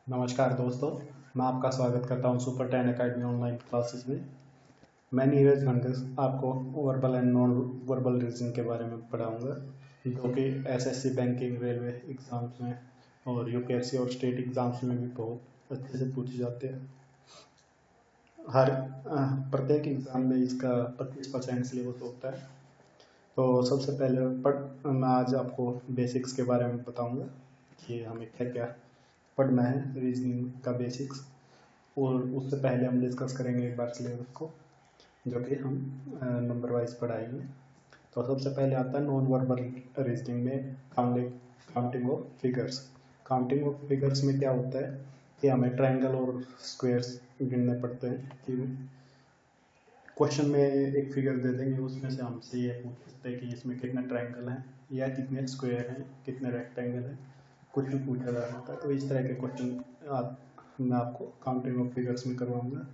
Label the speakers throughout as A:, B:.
A: नमस्कार दोस्तों, मैं आपका स्वागत करता हूं सुपर 10 अकेडमी ऑनलाइन क्लासेस में। मैं नीरज घंगस आपको verbal and non verbal reasoning के बारे में पढ़ाऊंगा, जो कि एसएससी, बैंकिंग, रेलवे एग्जाम्स में और यूपीएससी और स्टेट एग्जाम्स में भी बहुत अच्छे से पूछे जाते हैं। प्रत्येक एग्जाम में इसका 25% सिलेबस होता है। तो सबसे पहले मैं आज आपको बेसिक्स के बारे में बताऊंगा कि हमें क्या क्या पढ़ना है रीजनिंग का बेसिक्स, और उससे पहले हम डिस्कस करेंगे एक बार सिलेबस को, जो कि हम नंबर वाइज पढ़ाएंगे। तो सबसे पहले आता है नॉन वर्बल रीजनिंग में counting of figures. Counting of figures में क्या होता है कि हमें ट्रायंगल और स्क्वायर्स गिनने पड़ते हैं। कि क्वेश्चन में एक फिगर दे देंगे, उसमें से हमसे ये पूछ सकते हैं कि इसमें कितने ट्रायंगल हैं या कितने स्क्वायर हैं, कितने रेक्टेंगल हैं, कुछ भी पूछा जा सकता है। तो इस तरह के क्वेश्चन मैं आपको काउंटिंग ऑफ फिगर्स में करवाऊंगा।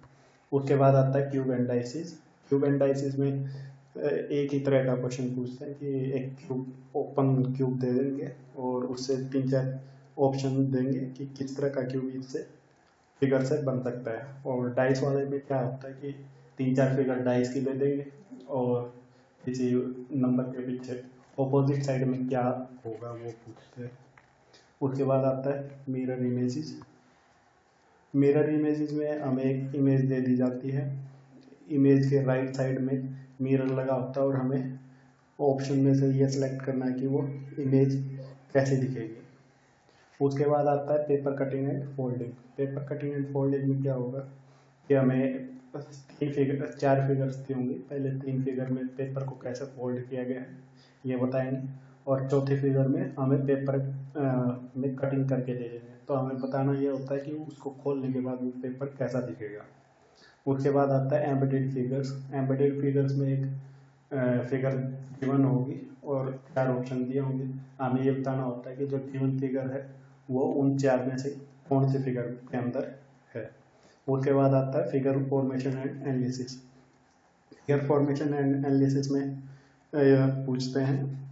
A: उसके बाद आता है क्यूब एंड डाइसिस। क्यूब एंड डाइसिस में एक ही तरह का क्वेश्चन पूछते हैं कि एक क्यूब, ओपन क्यूब दे देंगे और उससे 3-4 ऑप्शन देंगे कि किस तरह का क्यूब इससे फिगर से बन सकता है। और डाइस वाले में क्या होता है कि 3-4 फिगर डाइस की दे देंगे और किसी नंबर के पीछे ऑपोजिट साइड में क्या होगा वो पूछते हैं। उसके बाद आता है मिरर इमेजेस। मिरर इमेजेस में हमें एक इमेज दे दी जाती है, इमेज के राइट साइड में मिरर लगा होता है और हमें ऑप्शन में से ये सिलेक्ट करना है कि वो इमेज कैसे दिखेगी। उसके बाद आता है paper cutting and folding. Paper cutting and folding में क्या होगा कि हमें 4 फिगर्स दी होंगी। पहले 3 फिगर में पेपर को कैसे फोल्ड किया गया है ये बताएंगे, और चौथे फिगर में हमें पेपर में कटिंग करके दे देंगे। तो हमें बताना ये होता है कि उसको खोलने के बाद वो पेपर कैसा दिखेगा। उसके बाद आता है एम्बेडेड फिगर्स। एम्बेडेड फिगर्स में एक फिगर गिवन होगी और 4 ऑप्शन दिए होंगे। हमें ये बताना होता है कि जो गिवन फिगर है वो उन 4 में से कौन से फिगर के अंदर है। उसके बाद आता है figure formation and analysis. Figure formation and analysis में पूछते हैं,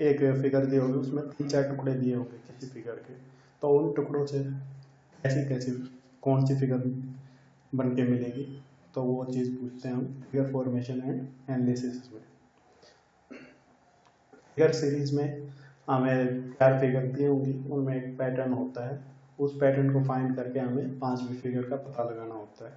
A: एक फिगर दी होगी, उसमें 3-4 टुकड़े दिए होंगे किसी फिगर के, तो उन टुकड़ों से कैसी कैसी कौन सी फिगर बन के मिलेगी, तो वो चीज़ पूछते हैं हम फिगर फॉर्मेशन एंड एनालिसिस में। फिगर सीरीज में हमें 4 फिगर दी होंगी, उनमें एक पैटर्न होता है, उस पैटर्न को फाइंड करके हमें 5वीं फिगर का पता लगाना होता है।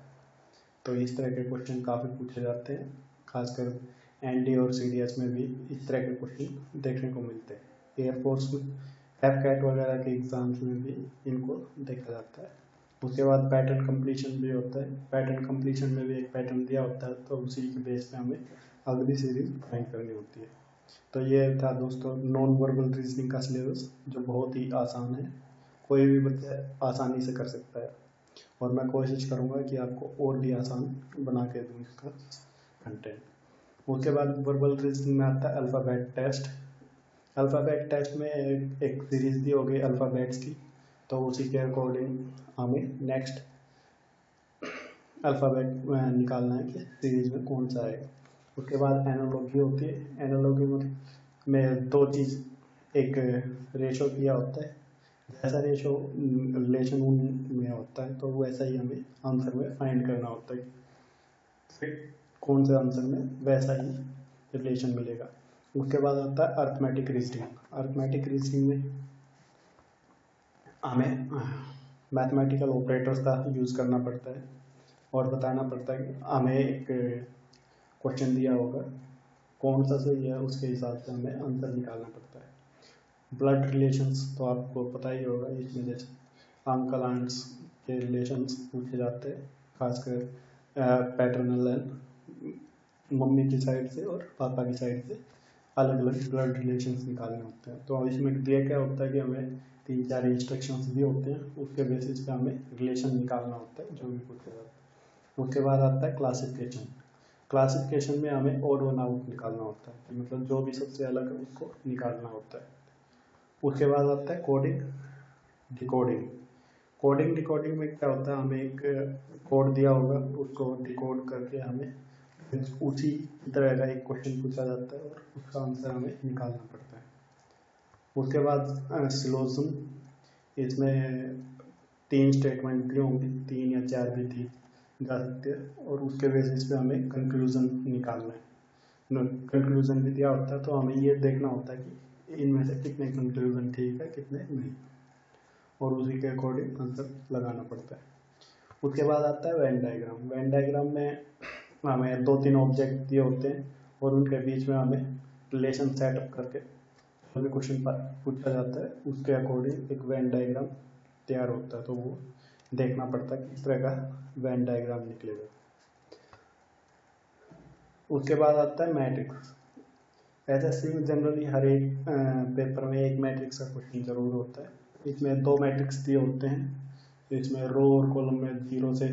A: तो इस तरह के क्वेश्चन काफ़ी पूछे जाते हैं, खासकर एनडी और सीडीएस में भी इस तरह के क्वेश्चन देखने को मिलते हैं। एयरफोर्स में एफ कैट वगैरह के एग्जाम्स में भी इनको देखा जाता है। उसके बाद पैटर्न कंप्लीशन भी होता है। पैटर्न कंप्लीशन में भी एक पैटर्न दिया होता है, तो उसी के बेस पे हमें अगली सीरीज फाइंड करनी होती है। तो ये था दोस्तों नॉन वर्बल रीजनिंग का सिलेबस, जो बहुत ही आसान है, कोई भी बच्चा आसानी से कर सकता है, और मैं कोशिश करूंगा कि आपको और भी आसान बना के दूँ इसका कंटेंट। उसके बाद वर्बल रीजनिंग में आता है अल्फ़ाबेट टेस्ट। अल्फ़ाबेट टेस्ट में एक सीरीज दी होगी अल्फ़ाबेट्स की, तो उसी के अकॉर्डिंग हमें नेक्स्ट अल्फ़ाबेट निकालना है कि सीरीज में कौन सा आएगा। उसके बाद एनालॉजी होती है। एनालॉजी में 2 चीज़, एक रेशो किया होता है, जैसा रेशो रिलेशन में होता है तो वैसा ही हमें आंसर में फाइंड करना होता है, फिर कौन से आंसर में वैसा ही रिलेशन मिलेगा। उसके बाद आता है अर्थमेटिक रीजनिंग। अर्थमेटिक रीजनिंग में हमें मैथमेटिकल ऑपरेटर्स का यूज़ करना पड़ता है और बताना पड़ता है कि हमें एक क्वेश्चन दिया होगा, कौन सा सही है उसके हिसाब से हमें आंसर निकालना पड़ता है। ब्लड रिलेशंस तो आपको पता ही होगा, इसमें जैसे अंकल आंट्स के रिलेशंस पूछे जाते हैं, खासकर पैटर्नल एंड मम्मी की साइड से और पापा की साइड से अलग अलग ब्लड रिलेशंस निकालने होते हैं। तो इसमें दिया क्या होता है कि हमें 3-4 इंस्ट्रक्शंस दिए होते हैं, उसके बेसिस पे हमें रिलेशन निकालना होता है जो भी पूछा जाता है। उसके बाद आता है क्लासिफिकेशन। क्लासिफिकेशन में हमें ऑड वन आउट निकालना होता है, मतलब जो भी सबसे अलग है उसको निकालना होता है। उसके बाद आता है कोडिंग डिकोडिंग। कोडिंग डिकोडिंग में क्या होता है, हमें एक कोड दिया होगा, उसको डिकोड करके हमें उसी तरह का एक क्वेश्चन पूछा जाता है और उसका आंसर हमें निकालना पड़ता है। उसके बाद सिलोजिज्म। इसमें 3 स्टेटमेंट भी होंगे, 3 या 4 भी दी जा सकते हैं, और उसके बेसिस पे हमें कंक्लूजन निकालना है। कंक्लूजन भी दिया होता है तो हमें ये देखना होता है कि इनमें से कितने कंक्लूजन ठीक है कितने नहीं, और उसी के अकॉर्डिंग आंसर लगाना पड़ता है। उसके बाद आता है वेन डायग्राम। वेन डायग्राम में हमें 2-3 ऑब्जेक्ट दिए होते हैं और उनके बीच में हमें रिलेशन सेटअप करके जो भी क्वेश्चन पूछा जाता है उसके अकॉर्डिंग एक वेन डायग्राम तैयार होता है, तो वो देखना पड़ता है किस तरह का वेन डायग्राम निकलेगा। उसके बाद आता है मैट्रिक्स। एसएससी में जनरली हर एक पेपर में एक मैट्रिक्स का क्वेश्चन जरूर होता है। इसमें 2 मैट्रिक्स दिए होते हैं, इसमें रो और कॉलम में 0 से,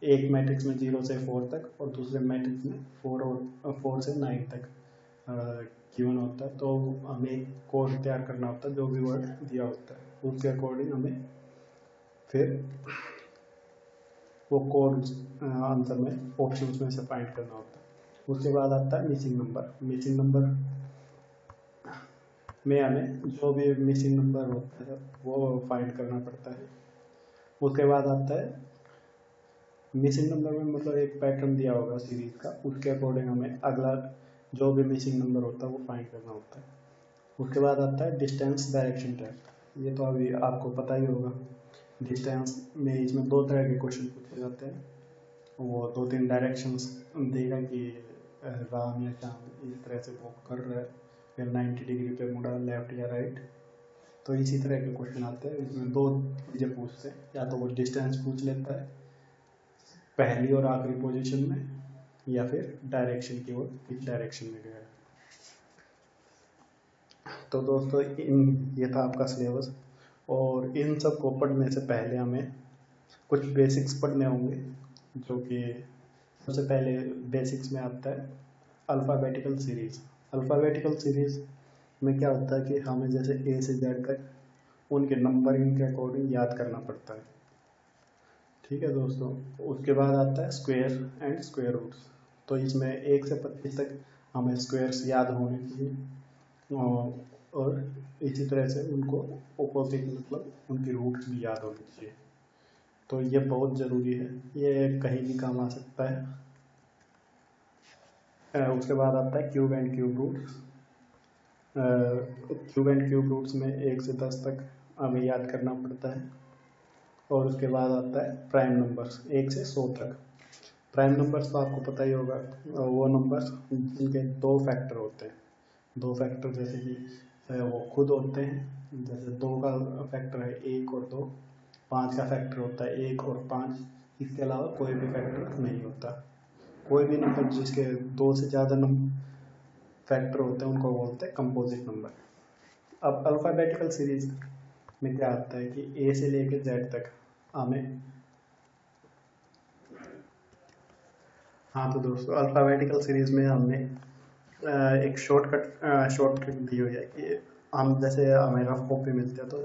A: एक मैट्रिक्स में 0 से 4 तक और दूसरे मैट्रिक्स में 4 से 9 तक गिवन होता है। तो हमें एक कोड तैयार करना होता है, जो भी वर्ड दिया होता है उसके अकॉर्डिंग हमें फिर वो कोड आंसर में ऑप्शंस में से फाइंड करना होता है। उसके बाद आता है मिसिंग नंबर। मिसिंग नंबर में हमें जो भी मिसिंग नंबर होता है वो फाइंड करना पड़ता है। उसके बाद आता है मिसिंग नंबर में मतलब एक पैटर्न दिया होगा सीरीज का, उसके अकॉर्डिंग हमें अगला जो भी मिसिंग नंबर होता है वो फाइंड करना होता है। उसके बाद आता है डिस्टेंस डायरेक्शन टेस्ट। ये तो अभी आपको पता ही होगा। डिस्टेंस में इसमें 2 तरह के क्वेश्चन पूछे जाते हैं, वो 2-3 डायरेक्शंस देगा कि राम या श्याम इस तरह से वॉक कर रहा है, फिर 90 डिग्री पे मुड़ा लेफ्ट या राइट। तो इसी तरह के क्वेश्चन आते हैं। इसमें 2 चीज़ें पूछते हैं, या तो वो डिस्टेंस पूछ लेता है पहली और आखिरी पोजीशन में, या फिर डायरेक्शन की ओर किस डायरेक्शन में गया। तो दोस्तों ये था आपका सिलेबस, और इन सब को पढ़ने से पहले हमें कुछ बेसिक्स पढ़ने होंगे, जो कि सबसे पहले बेसिक्स में आता है अल्फ़ाबेटिकल सीरीज़। अल्फ़ाबेटिकल सीरीज़ में क्या होता है कि हमें जैसे ए से जेड तक उनके नंबरिंग के अकॉर्डिंग याद करना पड़ता है। ठीक है दोस्तों। उसके बाद आता है स्क्वायर एंड स्क्वायर रूट्स। तो इसमें 1 से 25 तक हमें स्क्वायर्स याद होने चाहिए, और इसी तरह से उनको ऑपोजिट मतलब उनकी रूट्स भी याद होनी चाहिए। तो ये बहुत ज़रूरी है, ये कहीं भी काम आ सकता है। उसके बाद आता है cube and cube roots. Cube and cube roots में 1 से 10 तक हमें याद करना पड़ता है। और उसके बाद आता है प्राइम नंबर्स 1 से 100 तक। प्राइम नंबर्स तो आपको पता ही होगा, वो नंबर्स जिनके 2 फैक्टर होते हैं। 2 फैक्टर जैसे कि वो खुद होते हैं, जैसे 2 का फैक्टर है 1 और 2, 5 का फैक्टर होता है 1 और 5, इसके अलावा कोई भी फैक्टर नहीं होता। कोई भी नंबर जिसके 2 से ज़्यादा नंबर फैक्टर होते हैं उनको बोलते हैं कंपोजिट नंबर। अब अल्फ़ाबेटिकल सीरीज में क्या आता है कि ए से लेकर जेड तक हमें, हाँ तो दोस्तों अल्फ़ाबेटिकल सीरीज में हमने एक शॉर्टकट दी हुई है कि हम जैसे हमें रफ कॉपी मिलती है तो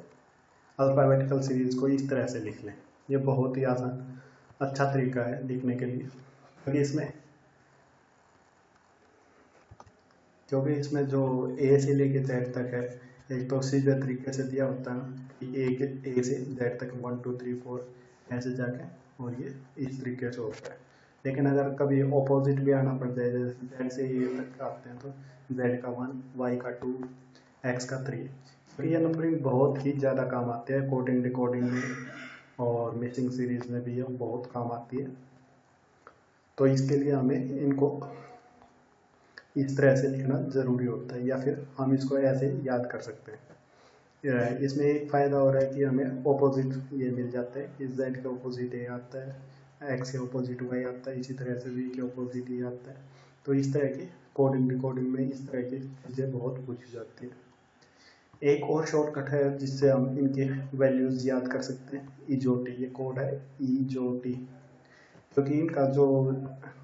A: अल्फ़ाबेटिकल सीरीज को इस तरह से लिख लें। ये बहुत ही आसान अच्छा तरीका है लिखने के लिए, क्योंकि इसमें जो ए से लेके जेड तक है, एक तो सीधे तरीके से दिया होता है कि ए से जेड तक 1 2 3 4 ऐसे जाके, और ये इस तरीके से होता है। लेकिन अगर कभी ऑपोजिट भी आना पड़ जाए, जैसे जेड से ए तक आते हैं तो जेड का 1, वाई का 2, एक्स का 3, तो ये नंबरिंग बहुत ही ज़्यादा काम आते हैं कोडिंग डिकोडिंग में, और मिसिंग सीरीज में भी ये बहुत काम आती है। तो इसके लिए हमें इनको इस तरह से लिखना ज़रूरी होता है, या फिर हम इसको ऐसे याद कर सकते हैं। इसमें एक फ़ायदा हो रहा है कि हमें ऑपोजिट ये मिल जाता है कि जेड के ऑपोजिट ए आता है, एक्स के ऑपोजिट वाई आता है, इसी तरह से वी के ऑपोजिट ई आता है। तो इस तरह की कोडिंग डिकोडिंग में इस तरह की चीज़ें बहुत पूछी जाती है। एक और शॉर्टकट है जिससे हम इनके वैल्यूज़ याद कर सकते हैं, ईजोटी। ये कोड है ईजोटी, क्योंकि इनका जो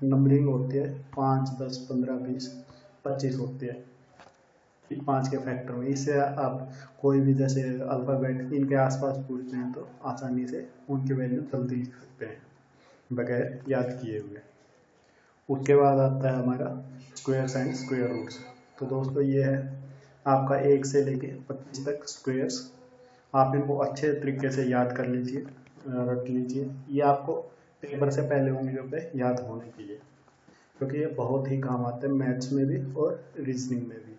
A: नंबरिंग होती है 5 10 15 20 25 होती है 5 के फैक्टर में। इससे आप कोई भी जैसे अल्फ़ाबेट इनके आसपास पूछते हैं तो आसानी से उनकी वैल्यू जल्दी लिख सकते हैं बगैर याद किए हुए। उसके बाद आता है हमारा स्क्वायर्स एंड स्क्वायर रूट्स। तो दोस्तों ये है आपका 1 से लेके 25 तक स्क्वायर्स आप इनको अच्छे तरीके से याद कर लीजिए, रख लीजिए। ये आपको पेपर से पहले उंगलियों पे याद होने के लिए, क्योंकि ये बहुत ही काम आते हैं मैथ्स में भी और रीजनिंग में भी।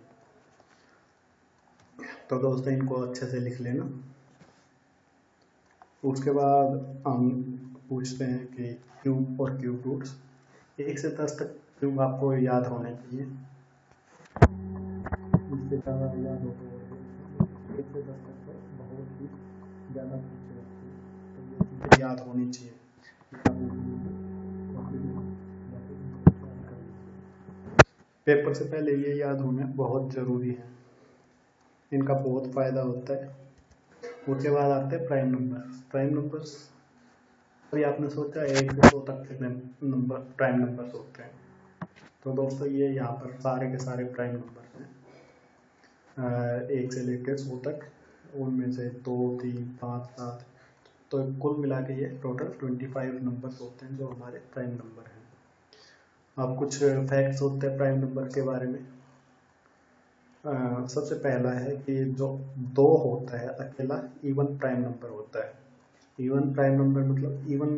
A: तो दोस्तों इनको अच्छे से लिख लेना। उसके बाद हम पूछते हैं कि क्यूब और क्यूब रूट्स। 1 से 10 तक क्यूब आपको याद होने चाहिए, इससे ज़्यादा याद होता है 1 से 10 तक तो बहुत ही ज़्यादा पूछे जाते हैं, तो ये चीज़ें याद होनी चाहिए। पेपर से पहले ये याद होना बहुत ज़रूरी है, इनका बहुत फ़ायदा होता है। उसके बाद आते हैं प्राइम नंबर। प्राइम नंबर्स अभी आपने सोचा 1 से 100 तक कितने नंबर प्राइम नंबर्स होते हैं, तो दोस्तों ये यहाँ पर सारे के सारे प्राइम नंबर हैं 1 से लेकर 100 तक, उनमें से 2, 3, 5, 7, तो कुल मिला के ये टोटल 25 नंबर्स होते हैं जो हमारे प्राइम नंबर हैं। अब कुछ फैक्ट्स होते हैं प्राइम नंबर के बारे में। सबसे पहला है कि जो 2 होता है अकेला इवन प्राइम नंबर होता है। इवन प्राइम नंबर मतलब इवन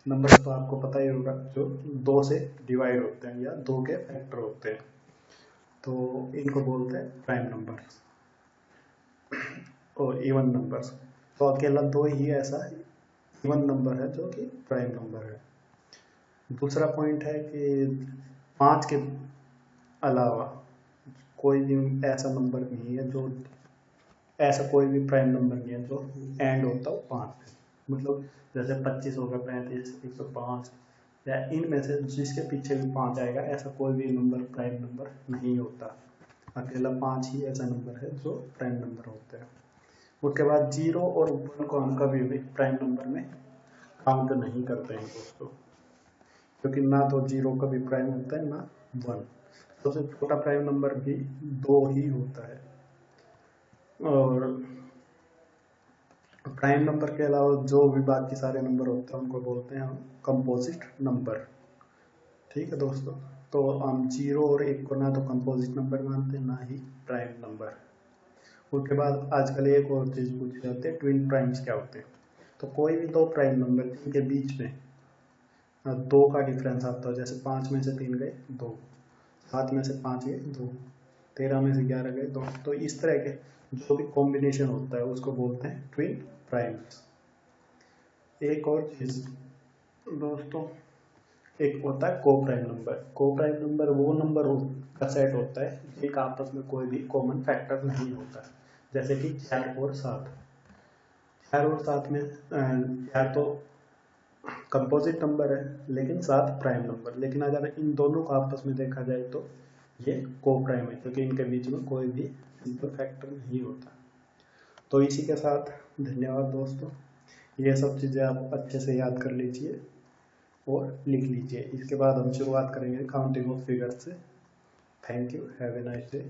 A: नंबर तो आपको पता ही होगा, जो 2 से डिवाइड होते हैं या 2 के फैक्टर होते हैं, तो इनको बोलते हैं प्राइम नंबर और इवन नंबर्स। तो अकेला 2 ही ऐसा इवन नंबर है जो कि प्राइम नंबर है। दूसरा पॉइंट है कि 5 के अलावा कोई भी ऐसा नंबर नहीं है जो ऐसा कोई भी प्राइम नंबर नहीं है जो एंड होता हो 5 से, मतलब जैसे 25 होगा, 35, 105, या इनमें से जिसके पीछे भी 5 आएगा, ऐसा कोई भी नंबर प्राइम नंबर नहीं होता। अकेला 5 ही ऐसा नंबर है जो प्राइम नंबर होता है। उसके बाद 0 और 1 को हम कभी भी प्राइम नंबर में काउंट नहीं करते हैं दोस्तों, क्योंकि ना तो 0 कभी प्राइम होता है ना 1। सबसे छोटा प्राइम नंबर भी 2 ही होता है। और प्राइम नंबर के अलावा जो भी बाकी सारे नंबर होते हैं उनको बोलते हैं हम कंपोजिट नंबर। ठीक है दोस्तों, तो हम 0 और 1 को ना तो कंपोजिट नंबर मानते हैं ना ही प्राइम नंबर। उसके बाद आजकल एक और चीज़ पूछी जाती है, ट्विन प्राइम्स क्या होते हैं। तो कोई भी 2 प्राइम नंबर जिनके बीच में 2 का डिफरेंस आता है, जैसे 5 में से 3 गए 2, 7 में से 5 गए 2, 13 में से 11 गए 2, तो इस तरह के जो भी कॉम्बिनेशन होता है उसको बोलते हैं ट्विन प्राइम्स। एक और चीज़ दोस्तों, एक होता है को प्राइम नंबर। को प्राइम नंबर वो नंबर का सेट होता है जिनका आपस में कोई भी कॉमन फैक्टर नहीं होता, जैसे कि 4 और 7। 4 और 7 में 4 तो कंपोजिट नंबर है लेकिन 7 प्राइम नंबर, लेकिन अगर इन दोनों को आपस में देखा जाए तो ये को प्राइम है, क्योंकि इनके बीच में कोई भी सिंपल फैक्टर नहीं होता। तो इसी के साथ धन्यवाद दोस्तों, ये सब चीज़ें आप अच्छे से याद कर लीजिए और लिख लीजिए। इसके बाद हम शुरुआत करेंगे काउंटिंग ऑफ फिगर्स से। Thank you, have a nice day.